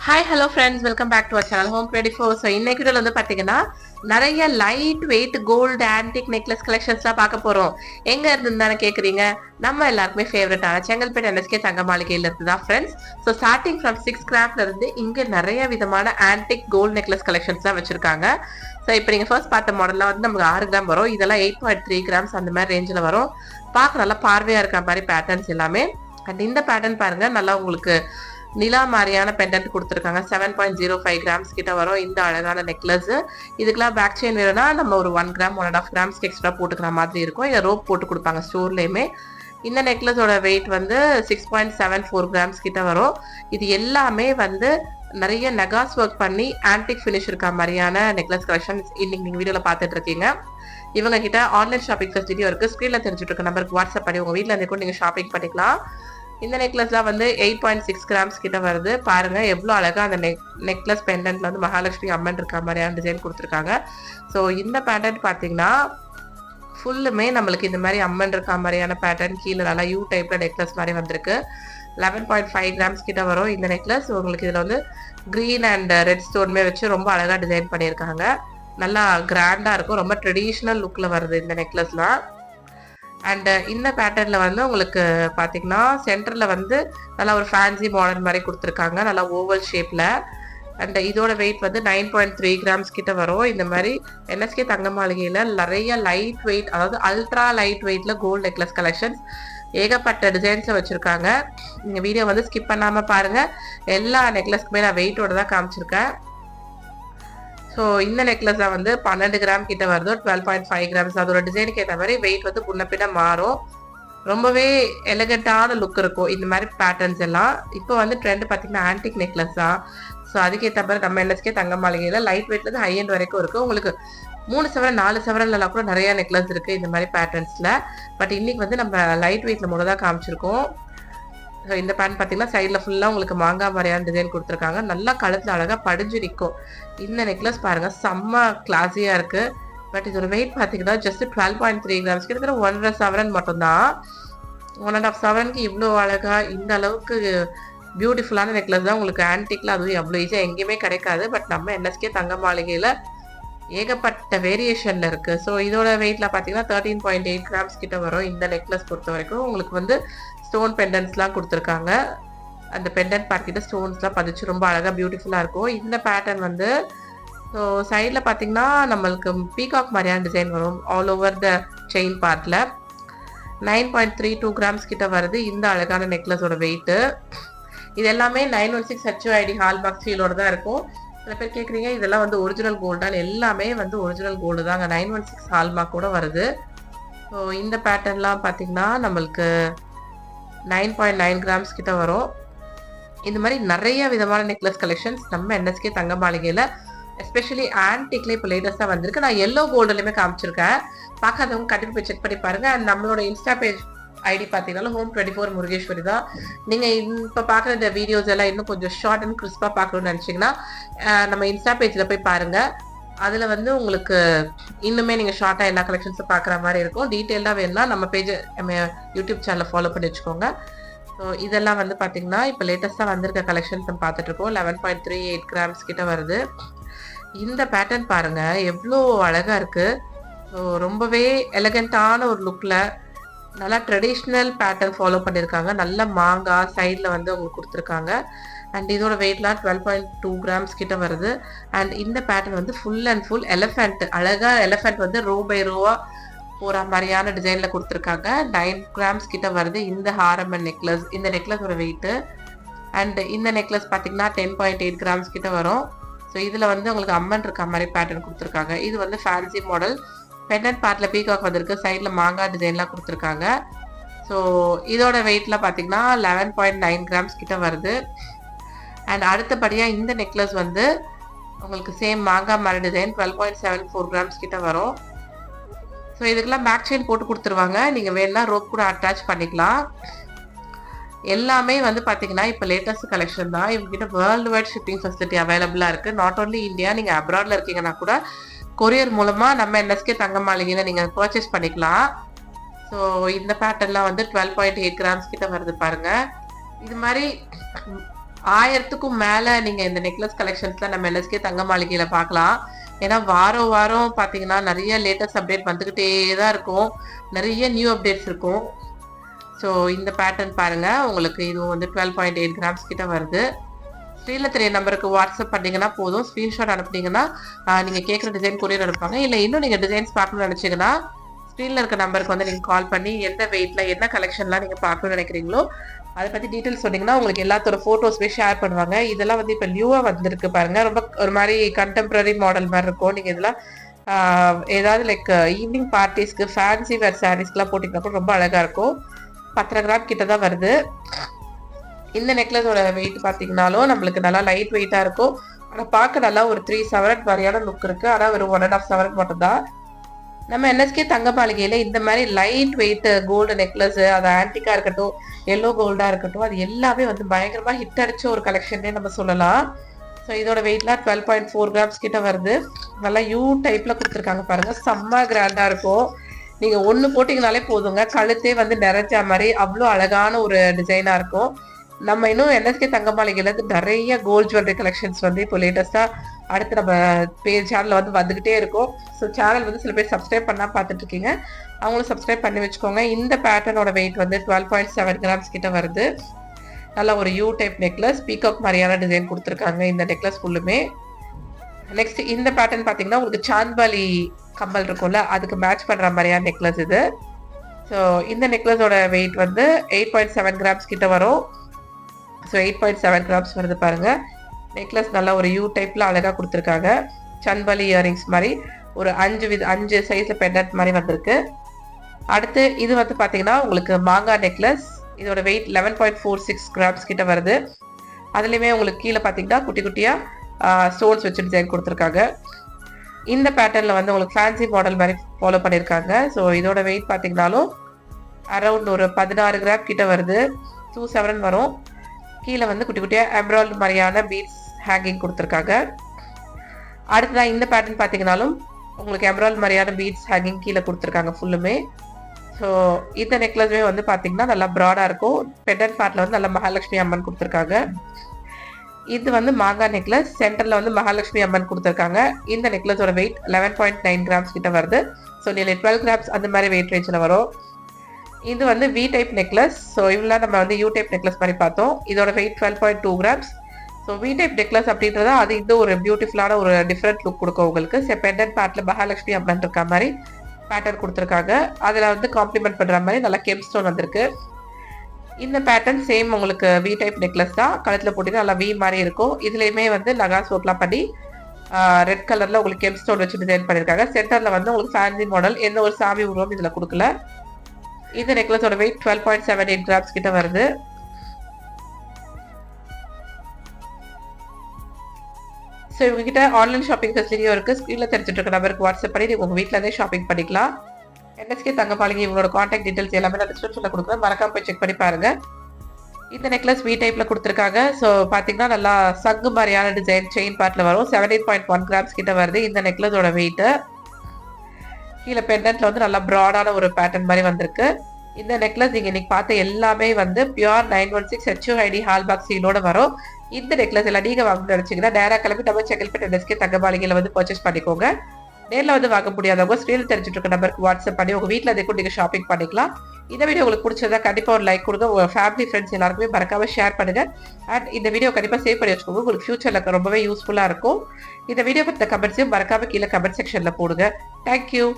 Hi hello friends, welcome back to our channel home 24. So இன்னைக்கு வீடியோவில் வந்து பார்த்தீங்கன்னா நிறைய lightweight gold antique necklace கலெக்ஷன்ஸ்லாம் பார்க்க போகிறோம். எங்கே இருந்துன்னு கேட்குறீங்க? நம்ம எல்லாருக்குமே ஃபேவரட்டான செங்கல்பேட் NSK தங்க மாளிகையில் இருந்து தான் ஃப்ரெண்ட்ஸ். ஸோ ஸ்டார்டிங் ஃப்ரம் 6 கிராம்ல இருந்து இங்கே நிறைய விதமான ஆன்டிக் கோல்டு நெக்லஸ் கலெக்ஷன்ஸ்லாம் வச்சிருக்காங்க. ஸோ இப்போ நீங்கள் ஃபர்ஸ்ட் பார்த்த மாடலில் வந்து நமக்கு 6 கிராம் வரும். இதெல்லாம் 8.3 கிராம்ஸ் அந்த மாதிரி ரேஞ்சில் வரும். பார்க்க நல்லா பார்வையாக இருக்க மாதிரி பேட்டர்ன்ஸ் எல்லாமே. அண்ட் இந்த பேட்டர்ன் பாருங்க, நல்லா உங்களுக்கு நிலா மாதிரியான பெண்டன்ட் கொடுத்துருக்காங்க. 7.05 கிராம்ஸ் கிட்ட வரும் இந்த அழகான நெக்லஸ். இதுக்கெல்லாம் பேக் செயின் வேணும்னா நம்ம ஒரு 1 கிராம் 1.5 கிராம்ஸ் எக்ஸ்ட்ரா போட்டுக்கிற மாதிரி இருக்கும். இதை ரோப் போட்டு கொடுப்பாங்க ஸ்டோர்லேயுமே. இந்த நெக்லஸோட வெயிட் வந்து 6.74 கிராம்ஸ் கிட்ட வரும். இது எல்லாமே வந்து நிறைய நெகாஸ் ஒர்க் பண்ணி ஆன்டிக் ஃபினிஷ் இருக்க மாதிரியான நெக்லஸ் கலெக்ஷன் இன்னைக்கு நீங்கள் வீடியோவில் பார்த்துட்டு இருக்கீங்க. இவங்க கிட்ட ஆன்லைன் ஷாப்பிங் ஃபெசிலிட்டியும் இருக்குது. ஸ்க்ரீனில் தெரிஞ்சுட்டு இருக்க நம்பருக்கு வாட்ஸ்அப் பண்ணி உங்கள் வீட்டில் இருந்து கூட நீங்கள் ஷாப்பிங் பண்ணிக்கலாம். இந்த நெக்லஸ்லாம் வந்து 8.6 கிராம்ஸ் கிட்ட வருது. பாருங்க எவ்வளோ அழகா அந்த நெக்லஸ் பெண்டன்ட்ல வந்து மகாலட்சுமி அம்மன் இருக்க மாதிரியான டிசைன் கொடுத்துருக்காங்க. ஸோ இந்த பேட்டர்ன் பார்த்தீங்கன்னா ஃபுல்லுமே நம்மளுக்கு இந்த மாதிரி அம்மன் இருக்க மாதிரியான பேட்டர்ன், கீழே நல்லா யூ டைப்ல நெக்லஸ் மாதிரி வந்திருக்கு. 11.5 கிராம்ஸ் கிட்ட வரும் இந்த நெக்லஸ். உங்களுக்கு இதில் வந்து க்ரீன் அண்ட் ரெட் ஸ்டோன்மே வச்சு ரொம்ப அழகாக டிசைன் பண்ணியிருக்காங்க. நல்லா கிராண்டாக இருக்கும். ரொம்ப ட்ரெடிஷ்னல் லுக்கில் வருது இந்த நெக்லஸ்லாம். அண்ட் இந்த பேட்டர்னில் வந்து உங்களுக்கு பார்த்தீங்கன்னா சென்டரில் வந்து நல்லா ஒரு ஃபேன்சி மாடல் மாதிரி கொடுத்துருக்காங்க, நல்லா ஓவல் ஷேப்பில். அண்ட் இதோட வெயிட் வந்து 9.3 கிராம்ஸ் கிட்ட வரும். இந்த மாதிரி NSK தங்க மாளிகையில் நிறைய லைட் வெயிட், அதாவது அல்ட்ரா லைட் வெயிட்டில் கோல்டு நெக்லஸ் கலெக்ஷன்ஸ் ஏகப்பட்ட டிசைன்ஸை வச்சுருக்காங்க. நீங்கள் வீடியோ வந்து ஸ்கிப் பண்ணாமல் பாருங்கள். எல்லா நெக்லஸ்க்குமே நான் வெயிட்டோட தான் காமிச்சிருக்கேன். ஸோ இந்த நெக்லஸாக வந்து 12 கிராம் கிட்ட வருது. 12.5 கிராம்ஸ். அதோட டிசைனுக்கு ஏற்ற மாதிரி வெயிட் வந்து முன்ன பின்ன மாறும். ரொம்பவே எலகண்டான லுக் இருக்கும் இந்த மாதிரி பேட்டர்ன்ஸ் எல்லாம். இப்போ வந்து ட்ரெண்ட் பார்த்தீங்கன்னா ஆன்டிக் நெக்லஸ் தான். ஸோ அதுக்கேற்ற மாதிரி நம்ம NSK தங்க மாளிகையில் லைட் வெயிட்லேருந்து ஹை எண்ட் வரைக்கும் இருக்குது. உங்களுக்கு 3 சவரன் 4 சவரன்லாம் கூட நிறைய நெக்லஸ் இருக்குது இந்த மாதிரி பேட்டர்ன்ஸில். பட் இன்னைக்கு வந்து நம்ம லைட் வெயிட்டில் மட்டும் தான் காமிச்சிருக்கோம். ஸோ இந்த பேண்ட் பார்த்தீங்கன்னா சைடில் ஃபுல்லாக உங்களுக்கு மாங்காய் மாதிரியான டிசைன் கொடுத்துருக்காங்க. நல்லா கழுத்தில் அழகாக படிஞ்சு நிற்கும். இந்த நெக்லஸ் பாருங்கள், செம்ம கிளாஸியாக இருக்குது. பட் இதோட வெயிட் பார்த்தீங்கன்னா ஜஸ்ட் 12.3 கிராம்ஸ், கிட்டத்தட்ட 1.5 சவரன் மட்டும்தான். 1.5 சவரனுக்கு இவ்வளோ அழகாக இந்த அளவுக்கு பியூட்டிஃபுல்லான நெக்லஸ் தான் உங்களுக்கு ஆன்டிக்கில் அதுவும் எவ்வளோ ஈஸியாக எங்கேயுமே கிடைக்காது. பட் நம்ம NSK தங்க மாளிகையில் ஏகப்பட்ட வேரியேஷனில் இருக்குது. ஸோ இதோட வெயிட்டில் பார்த்தீங்கன்னா 13.8 கிராம்ஸ் கிட்ட வரும். இந்த நெக்லஸ் பொறுத்த வரைக்கும் உங்களுக்கு வந்து ஸ்டோன் பெண்டன்ட்ஸ்லாம் கொடுத்துருக்காங்க. அந்த பெண்டன்ட் பார்க்கிட்ட ஸ்டோன்ஸ்லாம் பதிச்சு ரொம்ப அழகாக பியூட்டிஃபுல்லாக இருக்கும். இந்த பேட்டர்ன் வந்து ஸோ சைடில் பார்த்தீங்கன்னா நம்மளுக்கு பீகாக் மாதிரியான டிசைன் வரும் ஆல் ஓவர் த செயின் பார்ட்டில். 9.32 கிராம்ஸ் கிட்ட வருது இந்த அழகான நெக்லஸோட வெயிட்டு. இது எல்லாமே 916 HUID ஹால்மார்க் சீலோட தான் இருக்கும். சில பேர் கேட்குறீங்க இதெல்லாம் வந்து ஒரிஜினல் கோல்டான். எல்லாமே வந்து ஒரிஜினல் கோல்டு தாங்க. 916 ஹால்மார்க் கூட வருது. ஸோ இந்த பேட்டர்ன்லாம் பார்த்தீங்கன்னா நம்மளுக்கு 9.9 கிராம்ஸ் கிட்ட வரும். இந்த மாதிரி நிறைய விதமான நெக்லஸ் கலெக்ஷன்ஸ் நம்ம NSK தங்க மாளிகையில் எஸ்பெஷலி ஆன்டிக்ல இப்போ லேட்டஸ்ட்டாக வந்திருக்கு. நான் எல்லோ கோல்டுலையுமே காமிச்சிருக்கேன். பார்க்காதவங்க கண்டிப்பாக போய் செக் பண்ணி பாருங்கள். அண்ட் நம்மளோட இன்ஸ்டா பேஜ் ஐடி பார்த்தீங்கன்னா ஹோம் 24 முருகேஸ்வரி தான். நீங்கள் இப்போ பார்க்குற இந்த வீடியோஸ் எல்லாம் இன்னும் கொஞ்சம் ஷார்ட் அண்ட் கிறிஸ்பாக பார்க்கணும்னு நினச்சிங்கன்னா நம்ம இன்ஸ்டா பேஜில் போய் பாருங்கள். அதில் வந்து உங்களுக்கு இன்னுமே நீங்கள் ஷார்ட்டாக எல்லா கலெக்ஷன்ஸும் பார்க்குற மாதிரி இருக்கும். டீட்டெயிலாக வேணும்னா நம்ம பேஜ் நம்ம யூடியூப் சேனலில் ஃபாலோ பண்ணி வச்சுக்கோங்க. ஸோ இதெல்லாம் வந்து பார்த்தீங்கன்னா இப்போ லேட்டஸ்ட்டாக வந்திருக்க கலெக்ஷன்ஸ் நம்ம பார்த்துட்ருக்கோம். 11.38 கிராம்ஸ் கிட்ட வருது. இந்த பேட்டர்ன் பாருங்கள் எவ்வளோ அழகாக இருக்குது. ஸோ ரொம்பவே எலகண்ட்டான ஒரு லுக்கில் நல்லா ட்ரெடிஷ்னல் பேட்டர்ன் ஃபாலோ பண்ணியிருக்காங்க. நல்ல மாங்காய் சைடில் வந்து உங்களுக்கு கொடுத்துருக்காங்க. அண்ட் இதோட வெயிட்லாம் 12.2 கிராம்ஸ் கிட்ட வருது. அண்ட் இந்த பேட்டர்ன் வந்து ஃபுல் அண்ட் ஃபுல் எலிஃபென்ட், அழகாக எலிஃபென்ட் வந்து ரோ பை ரோவாக போகிற மாதிரியான டிசைனில் கொடுத்துருக்காங்க. 9 கிராம்ஸ் கிட்ட வருது இந்த ஹாரம் அண்ட் நெக்லஸ். இந்த நெக்லஸோட வெயிட்டு. அண்ட் இந்த நெக்லஸ் பார்த்தீங்கன்னா 10.8 கிராம்ஸ் கிட்ட வரும். ஸோ இதில் வந்து உங்களுக்கு அம்மன் இருக்க மாதிரி பேட்டர்ன் கொடுத்துருக்காங்க. இது வந்து ஃபேன்சி மாடல். பெண்டன்ட் பார்ட்டில் பீகாக் வந்திருக்கு. சைடில் மாங்காய் டிசைன்லாம் கொடுத்துருக்காங்க. ஸோ இதோட வெயிட்லாம் பார்த்தீங்கன்னா 11.9 கிராம்ஸ் கிட்ட வருது. அண்ட் அடுத்தபடியாக இந்த நெக்லஸ் வந்து உங்களுக்கு சேம் மாங்காய் மாதிரி டிசைன் 12.74 கிராம்ஸ் கிட்ட வரும். ஸோ இதுக்கெல்லாம் பேக் செயின் போட்டு கொடுத்துருவாங்க. நீங்கள் வேணும்னா ரோப் கூட அட்டாச் பண்ணிக்கலாம். எல்லாமே வந்து பார்த்தீங்கன்னா இப்போ லேட்டஸ்ட் கலெக்ஷன் தான். இவங்ககிட்ட வேர்ல்டு வைட் ஷிப்பிங் ஃபெசிலிட்டி அவைலபிளாக இருக்குது. நாட் ஓன்லி இந்தியா, நீங்கள் அப்ராடில் இருக்கீங்கன்னா கூட கொரியர் மூலமாக நம்ம NSK தங்க மாளிகையில் நீங்கள் பர்ச்சேஸ் பண்ணிக்கலாம். ஸோ இந்த பேட்டர்ன்லாம் வந்து 12.8 கிராம்ஸ் கிட்ட வருது பாருங்கள். இது மாதிரி 1000க்கும் மேல நீங்க இந்த நெக்லஸ் கலெக்ஷன்ஸ்ல நம்ம என்எஸ்கே தங்க மாளிகையில பார்க்கலாம். ஏன்னா வாரம் வாரம் பாத்தீங்கன்னா நிறைய லேட்டஸ்ட் அப்டேட் வந்துகிட்டே தான் இருக்கும். நிறைய நியூ அப்டேட்ஸ் இருக்கும். ஸோ இந்த பேட்டர்ன் பாருங்க, உங்களுக்கு இதுவும் வந்து 12.8 கிராம்ஸ் கிட்ட வருது. ஸ்க்ரீன்ல தெரிய நம்பருக்கு வாட்ஸ்அப் பண்ணீங்கன்னா போதும். ஸ்க்ரீன்ஷாட் அனுப்புனீங்கன்னா நீங்க கேட்குற டிசைன் கொரியர் அனுப்புவாங்க. இல்லை இன்னும் நீங்க டிசைன்ஸ் பார்க்கணும்னு நினைச்சீங்கன்னா ஸ்க்ரீன்ல இருக்க நம்பருக்கு வந்து நீங்க கால் பண்ணி எந்த வெயிட்ல என்ன கலெக்ஷன்லாம் நீங்க பார்க்கணும்னு நினைக்கிறீங்களோ அதை பத்தி டீட்டெயில்ஸ் சொன்னீங்கன்னா உங்களுக்கு எல்லாத்தோட போட்டோஸ்மே ஷேர் பண்ணுவாங்க. இதெல்லாம் வந்து இப்போ நியூவா வந்திருக்கு பாருங்க. ரொம்ப ஒரு மாதிரி கண்டெம்பரரி மாடல் மாதிரி இருக்கும். நீங்க இதெல்லாம் ஏதாவது லைக் ஈவினிங் பார்ட்டிஸ்க்கு ஃபேன்சி வேர் சாரீஸ்க்குலாம் போட்டிங்கன்னா கூட ரொம்ப அழகா இருக்கும். 10 கிராம் கிட்ட தான் வருது. இந்த நெக்லஸோட வெயிட் பார்த்தீங்கன்னாலும் நம்மளுக்கு நல்லா லைட் வெயிட்டா இருக்கும். ஆனால் பார்க்க நல்லா ஒரு 3 சவரன் மாதிரியான லுக் இருக்கு. ஆனால் ஒரு 1.5 சவரன் மட்டும் தான். நம்ம என்எஸ்கே தங்க மாளிகையில இந்த மாதிரி லைட் வெயிட் கோல்டு நெக்லஸ், அது ஆன்டிக்கா இருக்கட்டும், எல்லோ கோல்டா இருக்கட்டும், அது எல்லாமே வந்து பயங்கரமா ஹிட் அடிச்ச ஒரு கலெக்ஷனே நம்ம சொல்லலாம். ஸோ இதோட வெயிட்லாம் 12.4 கிராம்ஸ் கிட்ட வருது. நல்லா யூ டைப்ல கொடுத்துருக்காங்க பாருங்க, செம்ம கிராண்டா இருக்கும். நீங்க ஒண்ணு போட்டீங்கனாலே போதுங்க, கழுத்தே வந்து நிறைஞ்ச மாதிரி அவ்வளோ அழகான ஒரு டிசைனா இருக்கும். நம்ம இன்னும் என்எஸ்கே தங்க மாளிகையில இருந்து நிறைய கோல்ட் ஜுவல்லரி கலெக்ஷன்ஸ் வந்து இப்போ லேட்டஸ்டா அடுத்து நம்ம பேஜ் சேனல்ல வந்து வந்துகிட்டே இருக்கும். ஸோ சேனல் வந்து சில பேர் சப்ஸ்கிரைப் பண்ணா பார்த்துட்டு இருக்கீங்க, அவங்களும் சப்ஸ்கிரைப் பண்ணி வச்சுக்கோங்க. இந்த பேட்டர்னோட வெயிட் வந்து 12.7 கிராம்ஸ் கிட்ட வருது. நல்ல ஒரு யூ டைப் நெக்லஸ், பீகாக் மாதிரியான டிசைன் கொடுத்துருக்காங்க இந்த நெக்லஸ் ஃபுல்லுமே. நெக்ஸ்ட் இந்த பேட்டர்ன் பார்த்தீங்கன்னா உங்களுக்கு சாந்த்பாலி கம்பல் இருக்கும்ல, அதுக்கு மேட்ச் பண்ற மாதிரியான நெக்லஸ் இது. ஸோ இந்த நெக்லஸோட வெயிட் வந்து 8.7 கிராம்ஸ் கிட்ட வரும். ஸோ 8.7 கிராம்ஸ் வருது பாருங்க. நெக்லஸ் நல்லா ஒரு யூ டைப்ல அழகா கொடுத்துருக்காங்க. சந்த்பாலி இயரிங்ஸ் மாதிரி ஒரு 5 சைஸ்ல பெண்டன்ட் மாதிரி வந்திருக்கு. அடுத்து இது வந்து பாத்தீங்கன்னா உங்களுக்கு மாங்காய் நெக்லஸ். இதோட வெயிட் 11.46 கிராம்ஸ் கிட்ட வருது. அதுலயுமே உங்களுக்கு கீழே பாத்தீங்கன்னா குட்டி குட்டியா ஸ்டோன்ஸ் வச்சு டிசைன் கொடுத்துருக்காங்க. இந்த பேட்டர்ன்ல வந்து உங்களுக்கு ஃபேன்சி மாடல் மாதிரி ஃபாலோ பண்ணியிருக்காங்க. ஸோ இதோட வெயிட் பார்த்தீங்கன்னாலும் அரௌண்ட் ஒரு 16 கிராம் கிட்ட வருது. 2 சவரன் வரும். கீழே வந்து குட்டி குட்டியாக எம்ப்ராய்டரி மாதிரியான பீட்ஸ் ஹேங்கிங் கொடுத்துருக்காங்க. அடுத்ததான் இந்த பேட்டர்ன் பார்த்தீங்கன்னாலும் உங்களுக்கு எம்ப்ராய்டரி மாதிரியான பீட்ஸ் ஹேங்கிங் கீழே கொடுத்துருக்காங்க ஃபுல்லுமே. ஸோ இந்த நெக்லஸுமே வந்து பார்த்தீங்கன்னா நல்லா ப்ராடாக இருக்கும். பெண்டன்ட் பார்ட்டில் வந்து நல்லா மகாலட்சுமி அம்மன் கொடுத்துருக்காங்க. இது வந்து மாங்காய் நெக்லஸ், சென்டர்ல வந்து மகாலட்சுமி அம்மன் கொடுத்துருக்காங்க. இந்த நெக்லஸோட வெயிட் 11.9 கிராம்ஸ் கிட்ட வருது. ஸோ நீங்க 12 கிராம்ஸ் அந்த மாதிரி வெயிட் ரேஞ்சில் வரும். இது வந்து வி டைப் நெக்லஸ். ஸோ இவ்வளோ நம்ம வந்து யூ டைப் நெக்லஸ் மாதிரி பார்த்தோம். இதோட weight 12.2 grams. So V type necklace அப்படின்றத அது இன்னும் ஒரு பியூட்டிஃபுல்லான ஒரு டிஃப்ரெண்ட் லுக் கொடுக்கும் உங்களுக்கு. பெண்டன்ட் பார்ட்ல மகாலட்சுமி அம்மன் இருக்க மாதிரி பேட்டர்ன் கொடுத்துருக்காங்க. அதில் வந்து காம்ப்ளிமெண்ட் பண்ணுற மாதிரி நல்லா கெம் ஸ்டோன் வந்திருக்கு. இந்த பேட்டர்ன் சேம் உங்களுக்கு வி டைப் நெக்லஸ் தான். கழுத்தில் போட்டிங்கன்னா நல்லா வி மாதிரி இருக்கும். இதுலேயுமே வந்து நகாஸ் ஒர்க்லாம் பண்ணி ரெட் கலரில் உங்களுக்கு கெம் ஸ்டோன் வச்சு டிசைன் பண்ணியிருக்காங்க. சென்டரில் வந்து உங்களுக்கு ஃபேன்சி மாடல், எந்த ஒரு சாமி உருவம் இதில் கொடுக்கல. இந்த நெக்லஸோட வெயிட் 12.78 கிராம்ஸ் கிட்ட வருது. ஸோ இவங்ககிட்ட ஆன்லைன் ஷாப்பிங் ஃபெசிலிட்டியும் இருக்குது. ஸ்க்ரீனில் தெரிஞ்சுட்டு இருக்க நம்பருக்கு வாட்ஸ்அப் பண்ணி நீங்கள் உங்கள் வீட்டில் இருந்தே ஷாப்பிங் பண்ணிக்கலாம். என்எஸ்கே தங்க மாளிகை இவங்களோட கான்டாக்ட் டீடைல்ஸ் எல்லாமே நான் டிஸ்கிரிப்ஷனில் கொடுக்குறேன், மறக்காம போய் செக் பண்ணி பாருங்க. இந்த நெக்லஸ் வி டைப்ல கொடுத்துருக்காங்க. ஸோ பார்த்தீங்கன்னா நல்லா சங்கு மாதிரியான டிசைன் செயின் பார்ட்ல வரும். 17.1 கிராம்ஸ் கிட்ட வருது இந்த நெக்லஸோட வெயிட்டு. கீழே பெண்டன்ட்ல வந்து நல்லா ப்ராடான ஒரு பேட்டர்ன் மாதிரி வந்திருக்கு. இந்த நெக்லஸ் நீங்க இன்னைக்கு பார்த்த எல்லாமே வந்து பியூர் 916 HUID ஹால்மார்க் சீலோட வரும். இந்த நெக்லஸ் எல்லாம் நீங்க வாங்க நினைச்சீங்கன்னா டேரக்ட் கிளம்பி நம்ம செங்கல்பட்டு என்எஸ்கே தங்க மாளிகையில வந்து பர்ச்சேஸ் பண்ணிக்கோங்க. நேரில் வந்து வாங்க முடியாதவங்க ஸ்க்ரீனில் தெரிஞ்சுட்டு இருக்க நம்பருக்கு வாட்ஸ்அப் பண்ணி உங்க வீட்டில் அதே கூட நீங்க ஷாப்பிங் பண்ணிக்கலாம். இந்த வீடியோ உங்களுக்கு பிடிச்சதா கண்டிப்பா ஒரு லைக் கொடுங்க. உங்க ஃபேமிலி ஃப்ரெண்ட்ஸ் எல்லாருக்குமே மறக்காம ஷேர் பண்ணுங்க. அண்ட் இந்த வீடியோ கண்டிப்பா சேவ் பண்ணி வச்சுக்கோங்க, உங்களுக்கு ஃபியூச்சர்ல ரொம்பவே யூஸ்ஃபுல்லா இருக்கும். இந்த வீடியோ பத்தின கமெண்ட்ஸையும் மறக்காம கீழே கமெண்ட் செக்ஷன்ல போடுங்க. தேங்க்யூ.